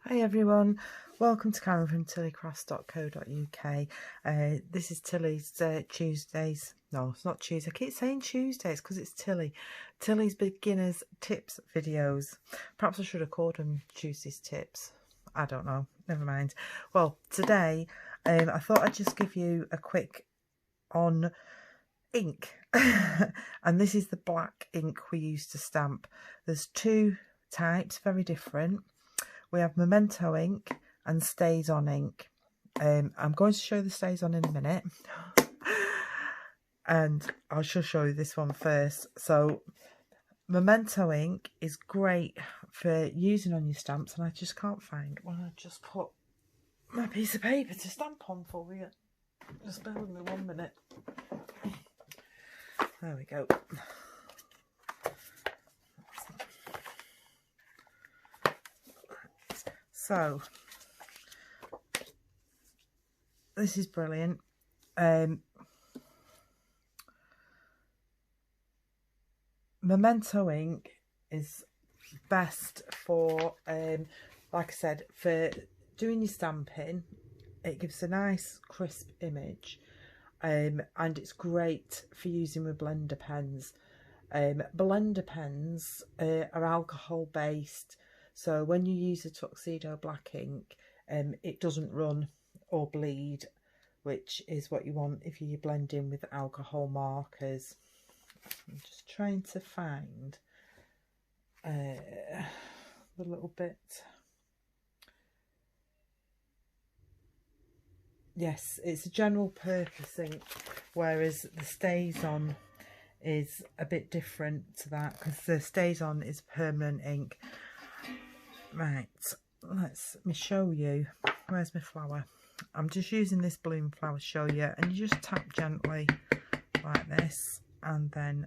Hi everyone, welcome to Karen from tilleycrafts.co.uk. This is Tilley's Tuesdays. No, it's not Tuesday. I keep saying Tuesdays because it's Tilley. Tilley's beginners tips videos. Perhaps I should have called them Tuesday's tips. I don't know. Never mind. Well, today I thought I'd just give you a quick on ink. And this is the black ink we use to stamp. There's two types, very different. We have Memento Ink and Stays On Ink. I'm going to show the Stays On in a minute. And I shall show you this one first. So Memento Ink is great for using on your stamps. And I just can't find when I just put my piece of paper to stamp on for you. Just bear with me 1 minute. There we go. So, this is brilliant. Memento Ink is best for, like I said, for doing your stamping. It gives a nice crisp image, and it's great for using with blender pens. Blender pens are alcohol based. So when you use a tuxedo black ink, it doesn't run or bleed, which is what you want if you're blending with alcohol markers. I'm just trying to find the little bit. Yes, it's a general purpose ink, whereas the Stays On is a bit different to that, because the Stays On is permanent ink. Right, let me show you. Where's my flower? I'm just using this bloom flower to show you, and you just tap gently like this and then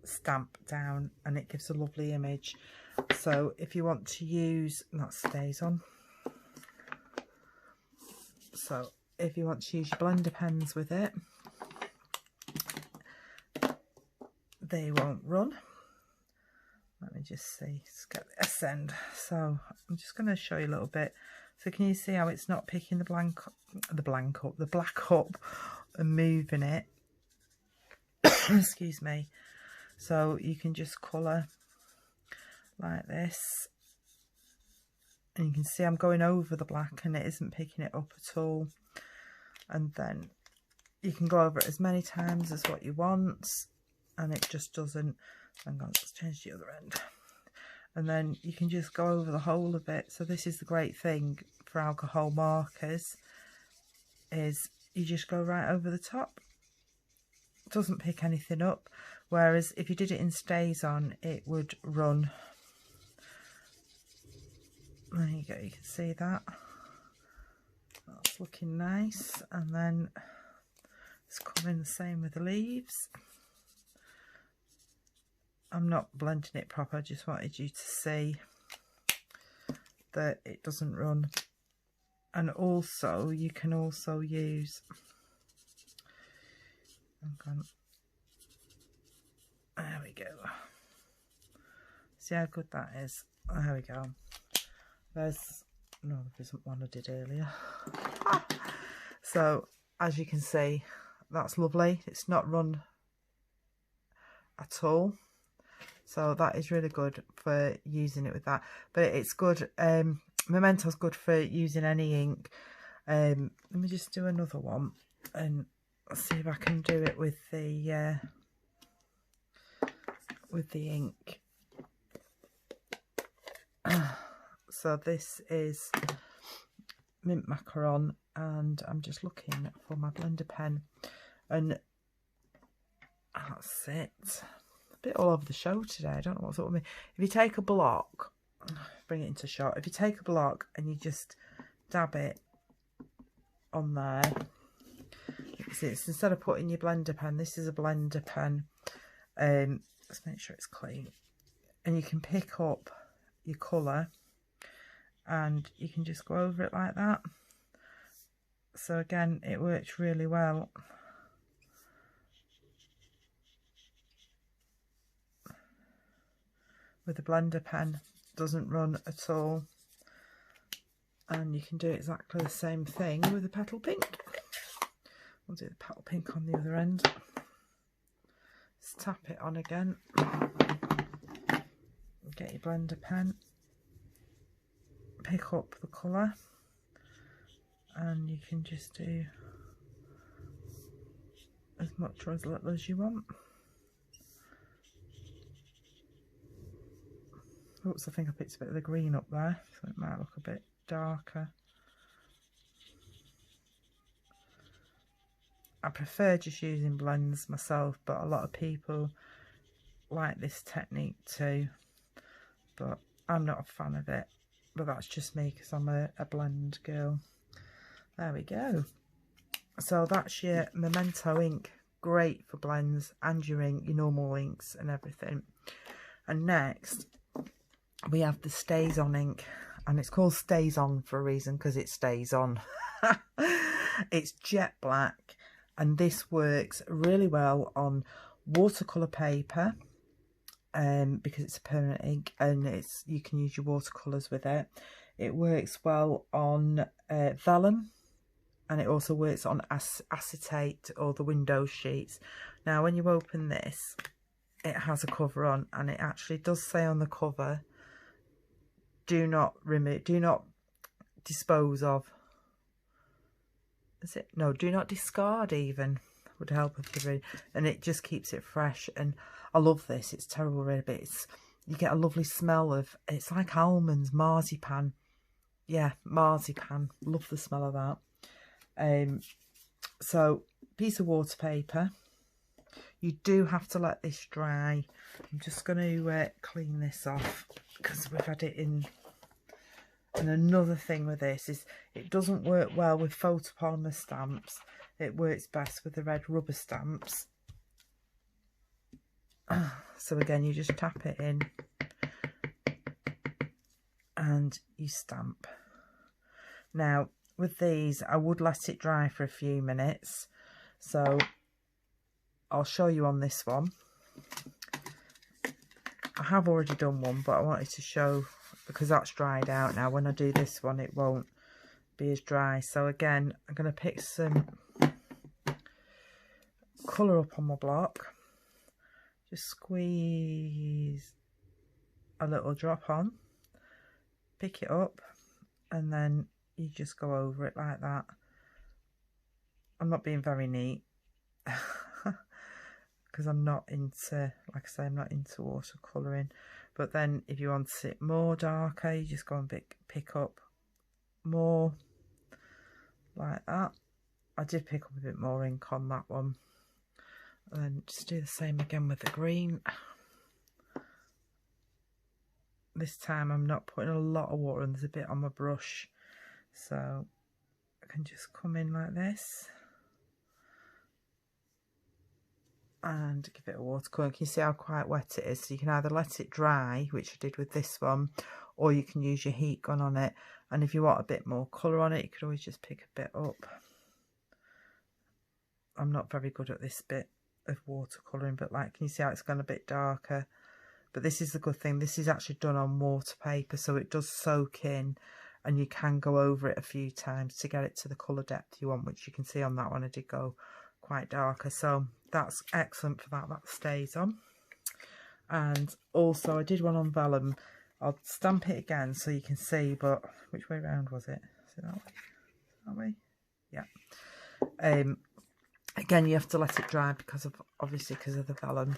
stamp down, and it gives a lovely image. So if you want to use, that Stays On. So if you want to use your blender pens with it, they won't run. Let me just see, let's get the ascend. So I'm just going to show you a little bit. So can you see how it's not picking the black up and moving it? Excuse me. So you can just colour like this, and you can see I'm going over the black and it isn't picking it up at all. And then you can go over it as many times as what you want, and it just doesn't. Hang on, let's change the other end. And then you can just go over the whole of it. So this is the great thing for alcohol markers, is you just go right over the top. It doesn't pick anything up. Whereas if you did it in Stays On, it would run. There you go, you can see that. That's looking nice. And then it's coming the same with the leaves. I'm not blending it proper, I just wanted you to see that it doesn't run. And also, you can also use, there we go. See how good that is? There we go. There's, no, there isn't one I did earlier. So, as you can see, that's lovely. It's not run at all. So that is really good for using it with that. But it's good, Memento's good for using any ink. Let me just do another one and see if I can do it with the ink. So this is mint macaron, and I'm just looking for my blender pen, and that's it. A bit all over the show today, I don't know what's up with me. If you take a block, bring it into shot, if you take a block and you just dab it on there, it's instead of putting your blender pen, this is a blender pen. Let's make sure it's clean, and you can pick up your colour and you can just go over it like that. So again, it works really well. With a blender pen, doesn't run at all. And you can do exactly the same thing with the petal pink. We'll do the petal pink on the other end. Just tap it on again. Get your blender pen. Pick up the colour. And you can just do as much or as little as you want. Oops, I think I picked a bit of the green up there, so it might look a bit darker. I prefer just using blends myself, but a lot of people like this technique too, but I'm not a fan of it. But that's just me because I'm a blend girl. There we go. So that's your Memento ink. Great for blends and your ink, your normal inks and everything. And next we have the Stays On ink, and it's called Stays On for a reason, because it stays on. It's jet black, and this works really well on watercolour paper, because it's a permanent ink, and you can use your watercolours with it. It works well on vellum, and it also works on acetate or the window sheets. Now when you open this, it has a cover on, and it actually does say on the cover, do not remove, do not dispose of. Is it? No, do not discard even, would help with the read. And it just keeps it fresh, and I love this. It's terrible red, but you get a lovely smell of, it's like almonds, marzipan. Yeah, marzipan. Love the smell of that. So piece of water paper. You do have to let this dry. I'm just going to clean this off because we've had it in. And another thing with this is it doesn't work well with photopolymer stamps. It works best with the red rubber stamps. So again, you just tap it in and you stamp. Now with these, I would let it dry for a few minutes. So I'll show you on this one. I have already done one, but I wanted to show, because that's dried out now. When I do this one, it won't be as dry. So again, I'm going to pick some colour up on my block. Just squeeze a little drop on, pick it up, and then you just go over it like that. I'm not being very neat because I'm not into, like I say, I'm not into watercolouring. But then if you want it more darker, you just go and pick up more like that. I did pick up a bit more ink on that one. And then just do the same again with the green. This time I'm not putting a lot of water, and there's a bit on my brush, so I can just come in like this and give it a watercolour. You can see how quite wet it is, so you can either let it dry, which I did with this one, or you can use your heat gun on it. And if you want a bit more colour on it, you could always just pick a bit up. I'm not very good at this bit of watercolouring, but like, can you see how it's gone a bit darker? But this is the good thing, this is actually done on water paper, so it does soak in, and you can go over it a few times to get it to the colour depth you want, which you can see on that one I did go quite darker. So that's excellent for that, that stays on. And also I did one on vellum. I'll stamp it again so you can see, but which way around was it? Is it that way? That way? Yeah. Again, you have to let it dry because of, obviously because of the vellum.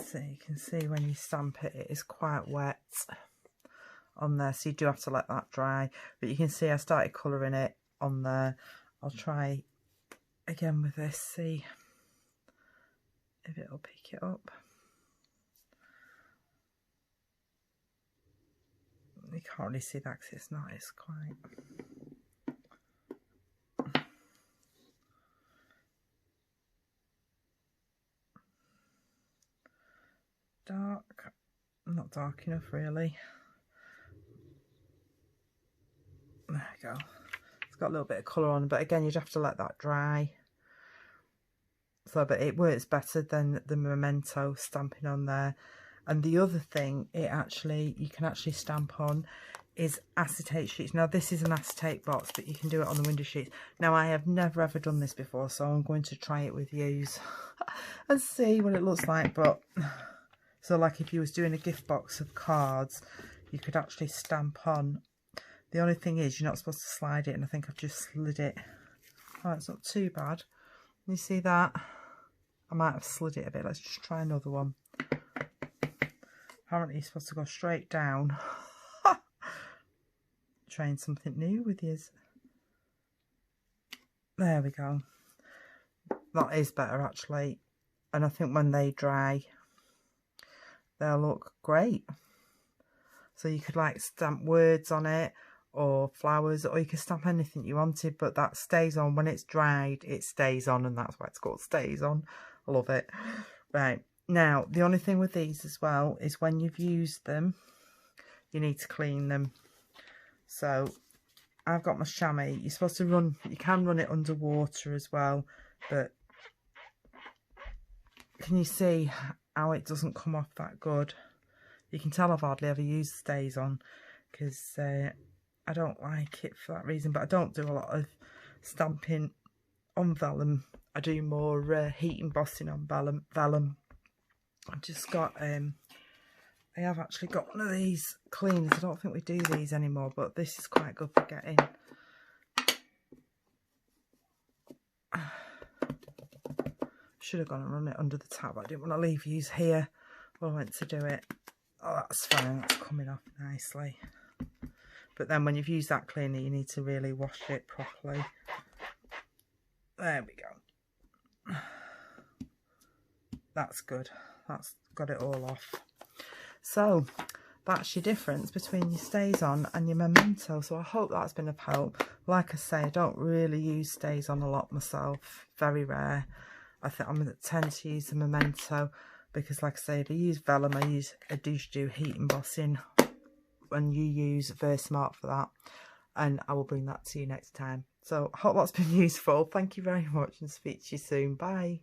So you can see when you stamp it, it is quite wet on there, so you do have to let that dry. But you can see I started colouring it on there. I'll try again with this, see if it'll pick it up. You can't really see that because it's not, it's quite... dark, not dark enough really. There we go. It's got a little bit of colour on, but again you'd have to let that dry. So slow, but it works better than the Memento stamping on there. And the other thing you can actually stamp on is acetate sheets. Now this is an acetate box, but you can do it on the window sheets. Now I have never ever done this before, so I'm going to try it with yous and see what it looks like. But so like if you was doing a gift box of cards, you could actually stamp on. The only thing is you're not supposed to slide it, and I think I've just slid it. Oh, it's not too bad. You see that? I might have slid it a bit. Let's just try another one. Apparently you're supposed to go straight down. Trying something new with yours. There we go. That is better actually. And I think when they dry, they'll look great. So you could like stamp words on it, or flowers, or you can stamp anything you wanted, but that stays on. When it's dried, it stays on, and that's why it's called stays on. I love it. Right. Now, the only thing with these as well is when you've used them, you need to clean them. So, I've got my chamois. You're supposed to you can run it under water as well, but can you see how it doesn't come off that good? You can tell I've hardly ever used stays on, because I don't like it for that reason, but I don't do a lot of stamping on vellum. I do more heat embossing on vellum. I've just got, I have actually got one of these cleaners. I don't think we do these anymore, but this is quite good for getting. Should have gone and run it under the tap. I didn't want to leave yous here while I went to do it. Oh, that's fine. That's coming off nicely. But then when you've used that cleaner, you need to really wash it properly. There we go. That's good. That's got it all off. So that's your difference between your stays on and your Memento. So I hope that's been of help. Like I say, I don't really use stays on a lot myself. Very rare. I tend to use the Memento because, like I say, if I use vellum, I do heat embossing, and you use Versmart for that. And I will bring that to you next time. So I hope that's been useful. Thank you very much, and speak to you soon. Bye.